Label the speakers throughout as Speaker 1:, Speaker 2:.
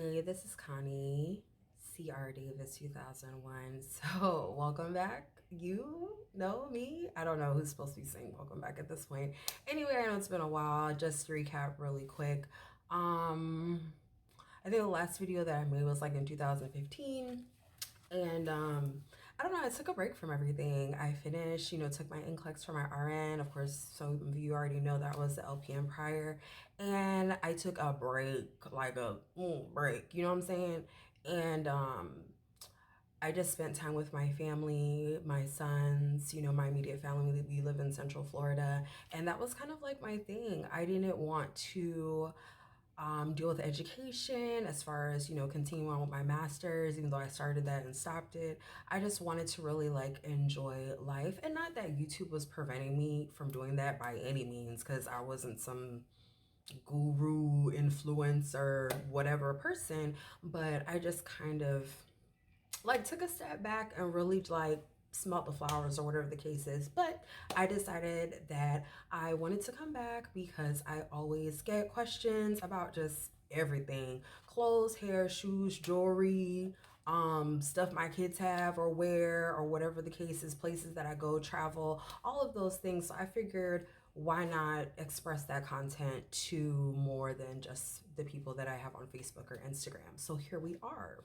Speaker 1: Hey, this is Connie, CR Davis 2001. So, welcome back. You know me. I don't know who's supposed to be saying welcome back at this point. Anyway, I know it's been a while. Just to recap really quick. Um, I think the last video that I made was like in 2015. And I don't know, I took a break from everything. I finished, took my NCLEX for my RN. Of course, some of you already know that was the LPN prior. And I took a break, like a break, you know what I'm saying? And I just spent time with my family, my sons, my immediate family. We live in Central Florida. And that was kind of like my thing. I didn't want to deal with education as far as, continue on with my master's, even though I started that and stopped it. I just wanted to really like enjoy life. And not that YouTube was preventing me from doing that by any means, because I wasn't some guru, influencer, whatever person, but I just kind of like took a step back and really like smelt the flowers or whatever the case is. But I decided that I wanted to come back because I always get questions about just everything: clothes, hair, shoes, jewelry, stuff my kids have or wear, or whatever the case is, places that I go, travel, all of those things. So I figured, why not express that content to more than just the people that I have on Facebook or Instagram? So here we are.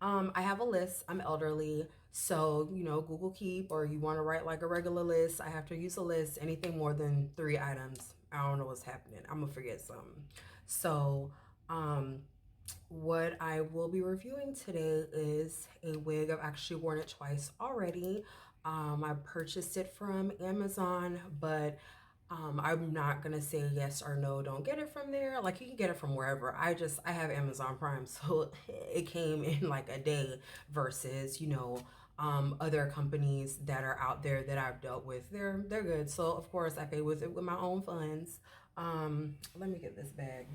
Speaker 1: I have a list. I'm elderly, so Google Keep, or you want to write like a regular list, I have to use a list. Anything more than 3 items, I don't know what's happening. I'm gonna forget something. So, what I will be reviewing today is a wig. I've actually worn it twice already. I purchased it from Amazon, but I'm not gonna say yes or no, don't get it from there. Like, you can get it from wherever. I have Amazon Prime, so it came in like a day versus, other companies that are out there that I've dealt with. They're good. So of course I pay with it with my own funds. Let me get this bag.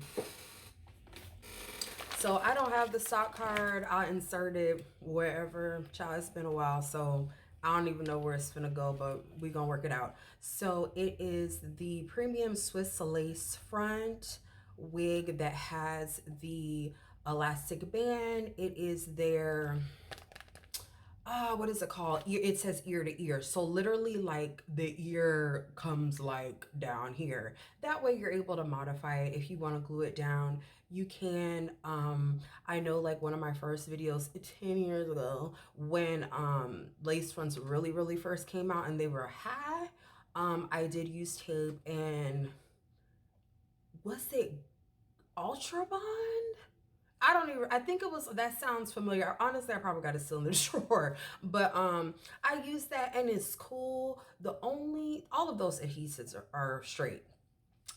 Speaker 1: So I don't have the stock card. I'll insert it wherever. Child, it's been a while, so I don't even know where it's gonna go, but we gonna work it out. So it is the premium Swiss lace front wig that has the elastic band. It is their what is it called? It says ear to ear. So literally like the ear comes like down here. That way you're able to modify it. If you want to glue it down, you can. I know like one of my first videos 10 years ago, when lace fronts really first came out and they were high, I did use tape and was it Ultra Bond? I don't even, I think it was, that sounds familiar. Honestly, I probably got it still in the drawer. But I use that and it's cool. All of those adhesives are straight.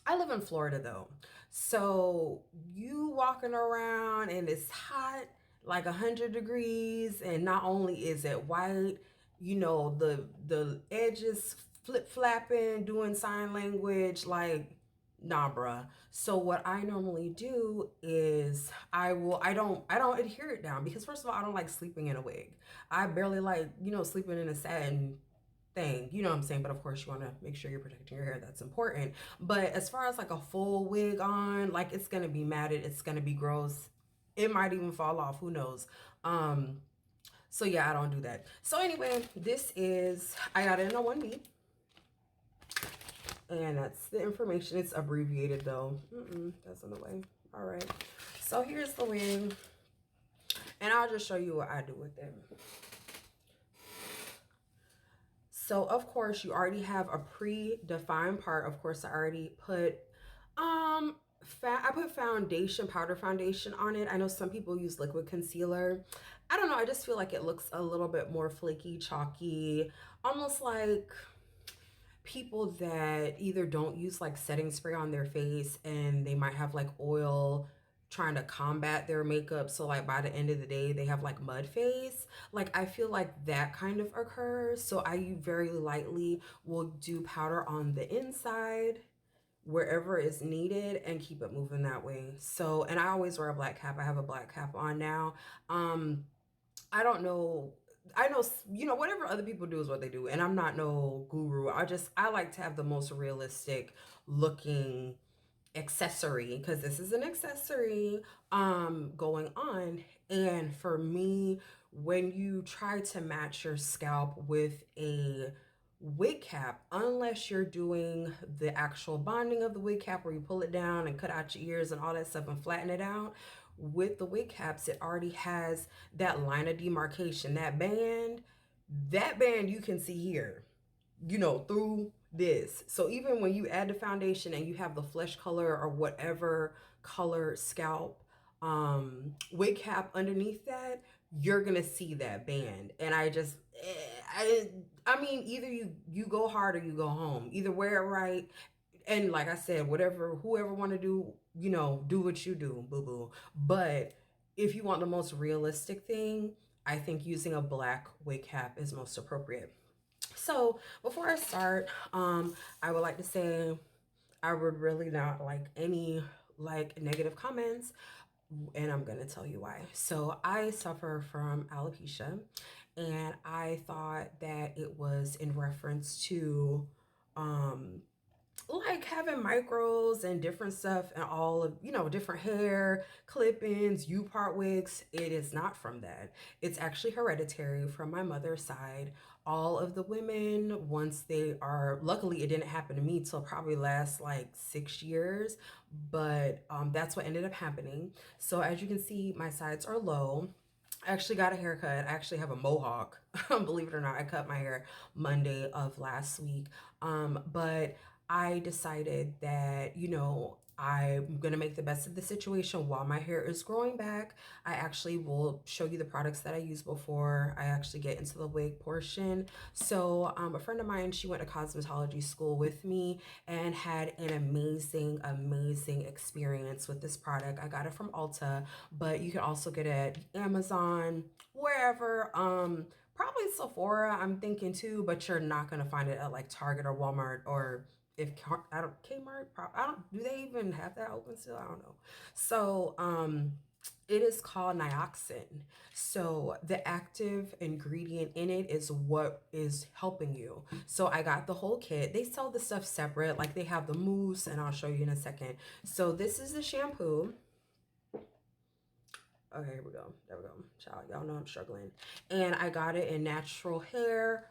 Speaker 1: I live in Florida though. So you walking around and it's hot, like 100 degrees, and not only is it white, the edges flip flapping, doing sign language, like, nah, bruh. So what I normally do is I don't adhere it down, because first of all, I don't like sleeping in a wig. I barely like, sleeping in a satin thing, you know what I'm saying? But of course you want to make sure you're protecting your hair. That's important. But as far as like a full wig on, like, it's going to be matted, it's going to be gross, it might even fall off, who knows. So yeah, I don't do that. So anyway, I got it in a 1B, and that's the information. It's abbreviated though. That's in the way. All right, so here's the wig, and I'll just show you what I do with it. So of course you already have a pre-defined part. Of course, I already put I put foundation, powder foundation on it. I know some people use liquid concealer. I don't know, I just feel like it looks a little bit more flaky, chalky, almost like people that either don't use like setting spray on their face and they might have like oil trying to combat their makeup, so like by the end of the day they have like mud face. Like, I feel like that kind of occurs, so I very lightly will do powder on the inside wherever is needed and keep it moving that way. So, and I always wear a black cap. I have a black cap on now. I don't know, I know, whatever other people do is what they do, and I'm not no guru. I like to have the most realistic looking accessory, because this is an accessory going on. And for me, when you try to match your scalp with a wig cap, unless you're doing the actual bonding of the wig cap where you pull it down and cut out your ears and all that stuff and flatten it out, with the wig caps it already has that line of demarcation, that band you can see here, through this. So even when you add the foundation and you have the flesh color or whatever color scalp wig cap underneath that, you're gonna see that band. And I mean, either you go hard or you go home. Either wear it right. And like I said, whoever want to do, do what you do, boo boo. But if you want the most realistic thing, I think using a black wig cap is most appropriate. So before I start, I would like to say I would really not like any negative comments, and I'm gonna tell you why. So I suffer from alopecia, and I thought that it was in reference to um like having micros and different stuff and all of different hair clip-ins, U-part wigs. It is not from that. It's actually hereditary from my mother's side. All of the women, once they are, luckily it didn't happen to me till probably last like 6 years, but that's what ended up happening. So as you can see, my sides are low. I actually got a haircut. I actually have a mohawk. Believe it or not, I cut my hair Monday of last week. But I decided that, I'm going to make the best of the situation while my hair is growing back. I actually will show you the products that I used before I actually get into the wig portion. So a friend of mine, she went to cosmetology school with me and had an amazing, amazing experience with this product. I got it from Ulta, but you can also get it at Amazon, wherever. Probably Sephora, I'm thinking too, but you're not gonna find it at like Target or Walmart, or if I don't Kmart. I don't. Do they even have that open still? I don't know. So it is called nioxin. So the active ingredient in it is what is helping you. So I got the whole kit. They sell the stuff separate, like they have the mousse, and I'll show you in a second. So this is the shampoo. Okay, here we go. There we go. Child, y'all know I'm struggling. And I got it in natural hair,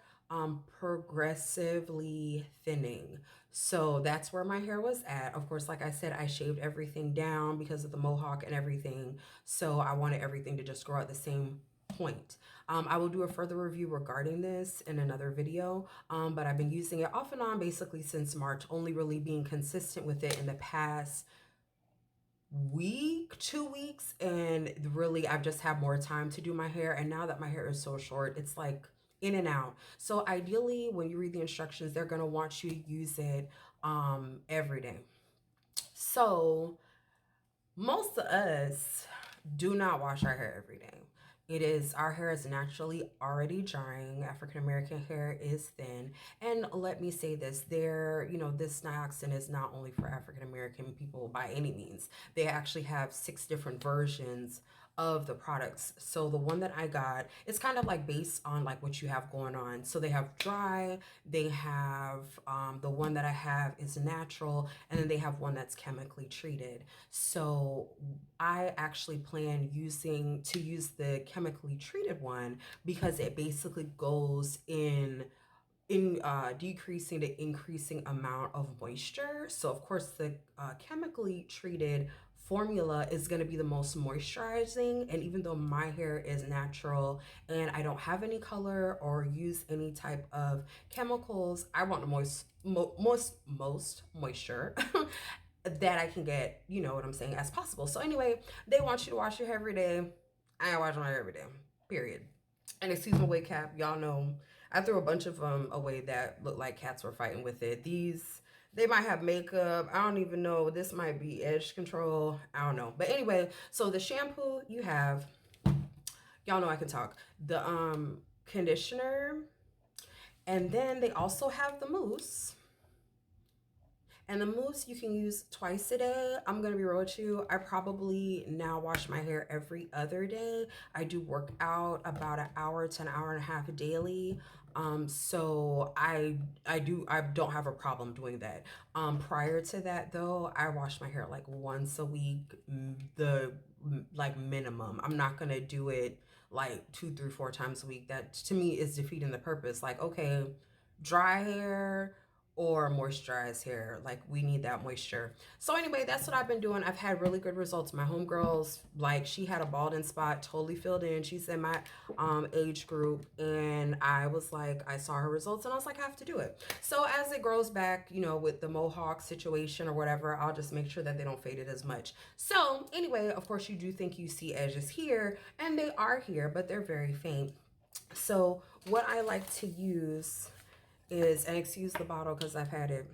Speaker 1: progressively thinning. So that's where my hair was at. Of course, like I said, I shaved everything down because of the mohawk and everything. So I wanted everything to just grow at the same point. I will do a further review regarding this in another video, but I've been using it off and on basically since March, only really being consistent with it in the past week, 2 weeks, and really I've just had more time to do my hair. And now that my hair is so short, it's like in and out. So ideally, when you read the instructions, they're going to want you to use it every day. So most of us do not wash our hair every day. Our hair is naturally already drying. African American hair is thin. And let me say this, this nioxin is not only for African American people by any means. They actually have 6 different versions of the products. So the one that I got, it's kind of like based on like what you have going on. So they have dry, they have the one that I have is natural, and then they have one that's chemically treated. So I actually plan to use the chemically treated one because it basically goes in decreasing the increasing amount of moisture. So of course the chemically treated formula is going to be the most moisturizing, and even though my hair is natural and I don't have any color or use any type of chemicals, I want the most moisture that I can get, you know what I'm saying, as possible. So anyway, they want you to wash your hair every day. I ain't washing my hair every day, period. And excuse my wig cap, y'all know I threw a bunch of them away that looked like cats were fighting with it. They might have makeup. I don't even know. This might be edge control. I don't know. But anyway, so the shampoo you have, y'all know I can talk. The conditioner, and then they also have the mousse. And the mousse you can use twice a day. I'm gonna be real with you. I probably now wash my hair every other day. I do work out about an hour to an hour and a half daily. So I don't have a problem doing that. Prior to that though, I wash my hair like once a week, the like minimum. I'm not gonna do it like two, three, four times a week. That to me is defeating the purpose. Like, okay, dry hair or moisturized hair, like we need that moisture. So anyway, that's what I've been doing. I've had really good results. My homegirls, like she had a balding spot totally filled in. She's in my age group, and I was like, I saw her results and I was like, I have to do it. So as it grows back, you know, with the mohawk situation or whatever, I'll just make sure that they don't fade it as much. So anyway, of course you do think you see edges here, and they are here, but they're very faint. So what I like to use is, and excuse the bottle because I've had it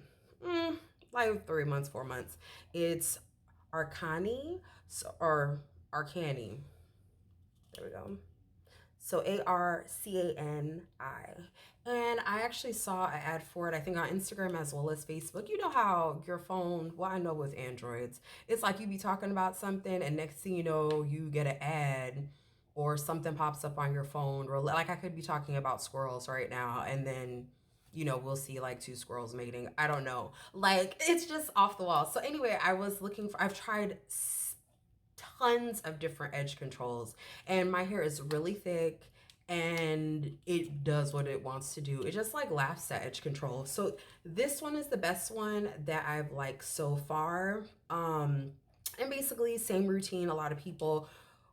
Speaker 1: like 3 months, 4 months. It's Arcani, or Arcani. There we go. So Arcani. And I actually saw an ad for it, I think on Instagram as well as Facebook. You know how your phone, well, I know with Androids, it's like you be talking about something and next thing you know, you get an ad or something pops up on your phone. Or like I could be talking about squirrels right now and then, you know, we'll see like two squirrels mating. I don't know. Like it's just off the wall. So anyway, I've tried tons of different edge controls, and my hair is really thick and it does what it wants to do. It just like laughs at edge control. So this one is the best one that I've liked so far. And basically same routine. A lot of people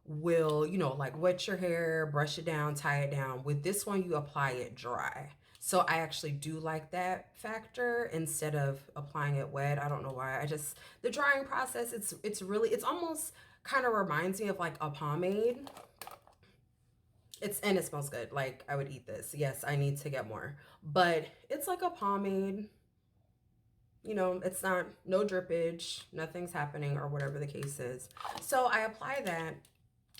Speaker 1: will, you know, like wet your hair, brush it down, tie it down. With this one, you apply it dry. So I actually do like that factor instead of applying it wet. I don't know why. I just, the drying process, it's almost kind of reminds me of like a pomade. And it smells good. Like I would eat this. Yes, I need to get more. But it's like a pomade. You know, it's not, no drippage, nothing's happening or whatever the case is. So I apply that,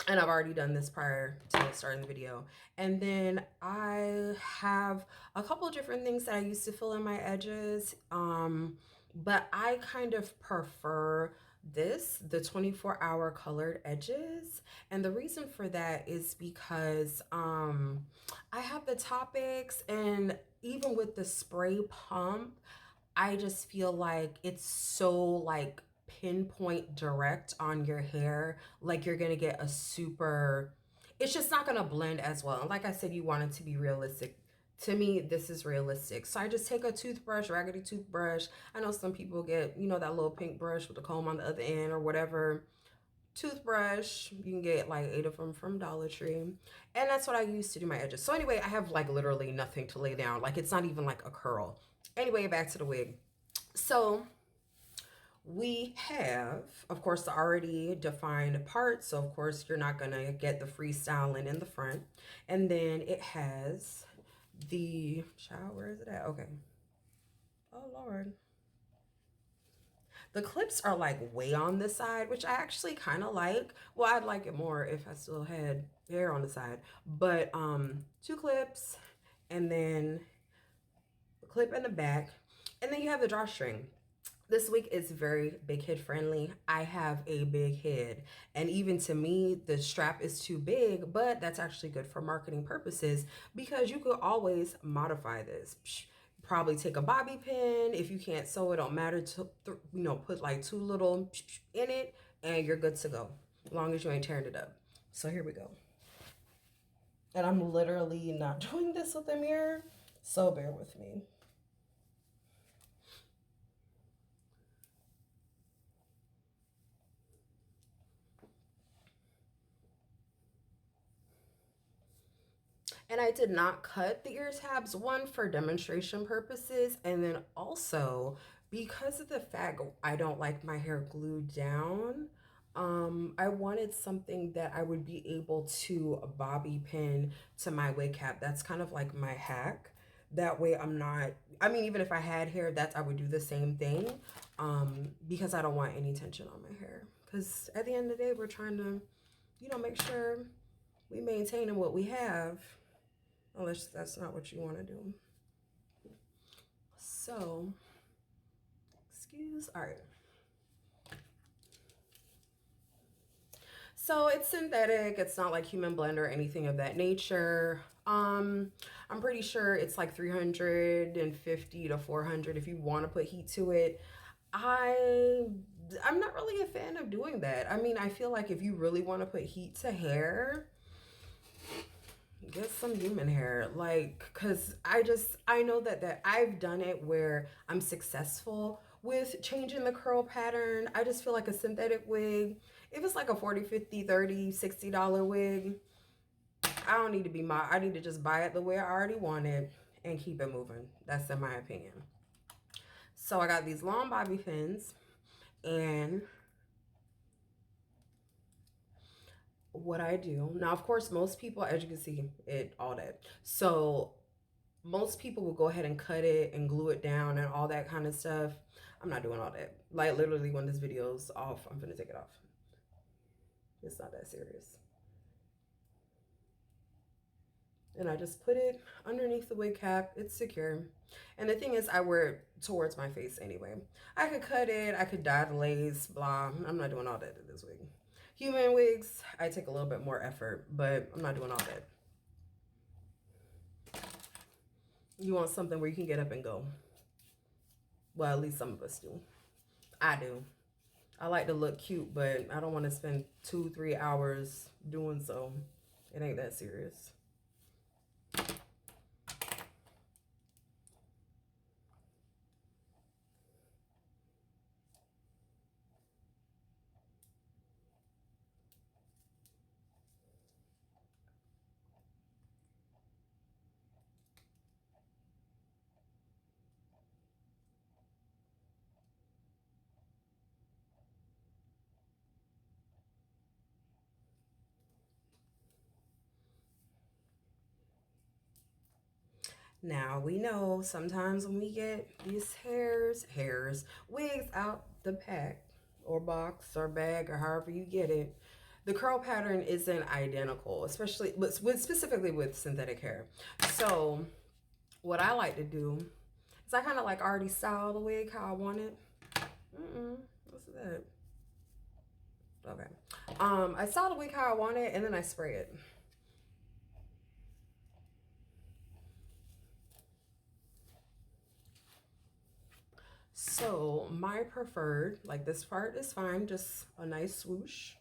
Speaker 1: and I've already done this prior to starting the video. And then I have a couple of different things that I used to fill in my edges. But I kind of prefer the 24-hour colored edges. And the reason for that is because I have the topics, and even with the spray pump, I just feel like it's so like pinpoint direct on your hair. Like you're gonna get a super, it's just not gonna blend as well. And like I said, you want it to be realistic. To me, this is realistic. So I just take a toothbrush, raggedy toothbrush. I know some people get, you know, that little pink brush with the comb on the other end or whatever. Toothbrush, you can get like 8 of them from Dollar Tree. And that's what I use to do my edges. So anyway, I have like literally nothing to lay down. Like it's not even like a curl. Anyway, back to the wig. So we have, of course, the already defined parts. So of course you're not gonna get the freestyling in the front. And then it has the, child, where is it at? Okay. Oh Lord. The clips are like way on the side, which I actually kind of like. Well, I'd like it more if I still had hair on the side. But 2 clips, and then a clip in the back, and then you have the drawstring. This wig is very big head friendly. I have a big head, and even to me, the strap is too big, but that's actually good for marketing purposes because you could always modify this. Probably take a bobby pin. If you can't sew, it don't matter. To you know, put like 2 little in it, and you're good to go, as long as you ain't tearing it up. So here we go. And I'm literally not doing this with a mirror, so bear with me. And I did not cut the ear tabs, one for demonstration purposes, and then also because of the fact I don't like my hair glued down. I wanted something that I would be able to bobby pin to my wig cap. That's kind of like my hack. That way I'm not, I mean, even if I had hair, I would do the same thing, because I don't want any tension on my hair. Because at the end of the day, we're trying to, you know, make sure we maintaining what we have. Unless that's not what you want to do. So, all right. So it's synthetic. It's not like human blend or anything of that nature. I'm pretty sure it's like 350 to 400 if you want to put heat to it. I I'm not really a fan of doing that. I mean, I feel like if you really want to put heat to hair, get some human hair. Like, cause I know that I've done it where I'm successful with changing the curl pattern. I just feel like a synthetic wig, if it's like a 40, 50, 30, $60 wig, I need to just buy it the way I already want it and keep it moving. That's in my opinion. So I got these long bobby pins, and what I do now, of course, most people, as you can see, it all that. So most people will go ahead and cut it and glue it down and all that kind of stuff. I'm not doing all that. Like literally when this video's off, I'm gonna take it off. It's not that serious. And I just put it underneath the wig cap. It's secure. And the thing is, I wear it towards my face anyway. I could cut it, I could dye the lace, blah. I'm not doing all that to this wig. Human wigs, I take a little bit more effort, but I'm not doing all that. You want something where you can get up and go. Well, at least some of us do. I do. I like to look cute, but I don't want to spend 2-3 hours doing so. It ain't that serious. Now we know sometimes when we get these wigs out the pack or box or bag or however you get it, the curl pattern isn't identical, especially specifically with synthetic hair. So what I like to do is I kind of like already style the wig how I want it. What's that? Okay. I style the wig how I want it and then I spray it. So my preferred, like this part is fine, just a nice swoosh.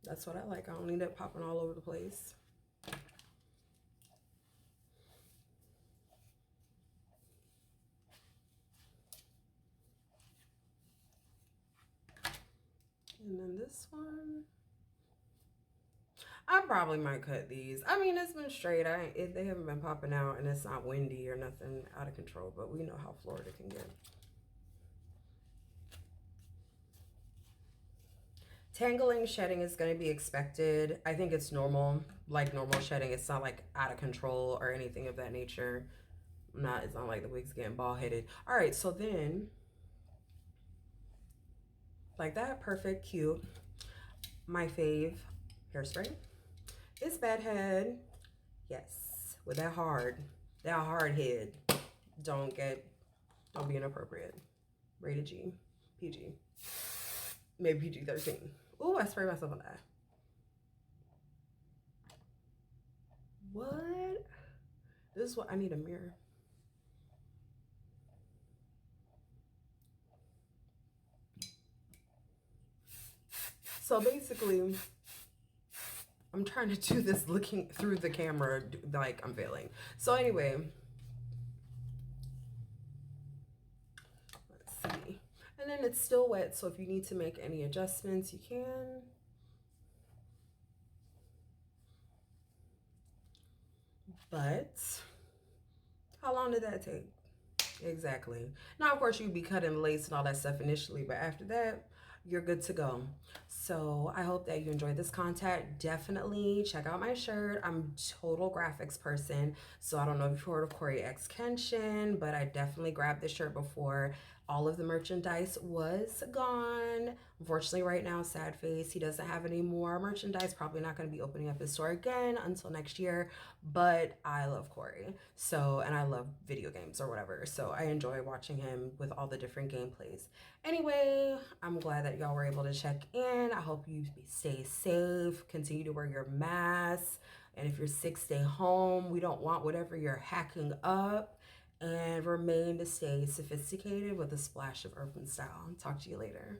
Speaker 1: That's what I like. I don't need it popping all over the place. And then this one, I probably might cut these. I mean, it's been straight. They haven't been popping out, and it's not windy or nothing out of control. But we know how Florida can get. Tangling shedding is going to be expected. I think it's normal, like normal shedding. It's not like out of control or anything of that nature. It's not like the wig's getting bald headed. All right, so then like that, perfect, cute. My fave hairspray is Bad Head. Yes, with that hard head. Don't be inappropriate. Rated G, PG, maybe PG-13. Ooh, I sprayed myself on that. What? This is what I need, a mirror. So basically, I'm trying to do this looking through the camera like I'm failing. So anyway, let's see. And then it's still wet, so if you need to make any adjustments, you can. But how long did that take? Exactly. Now, of course, you'd be cutting lace and all that stuff initially, but after that, you're good to go. So I hope that you enjoyed this content. Definitely check out my shirt. I'm a total graphics person, so I don't know if you've heard of Corey X Kenshin, but I definitely grabbed this shirt before all of the merchandise was gone. Unfortunately, right now, sad face, he doesn't have any more merchandise. Probably not going to be opening up his store again until next year, but I love Corey. So, and I love video games or whatever. So I enjoy watching him with all the different gameplays. Anyway, I'm glad that y'all were able to check in. I hope you stay safe, continue to wear your mask, And if you're sick, stay home. We don't want whatever you're hacking up. And remain to stay sophisticated with a splash of urban style. Talk to you later.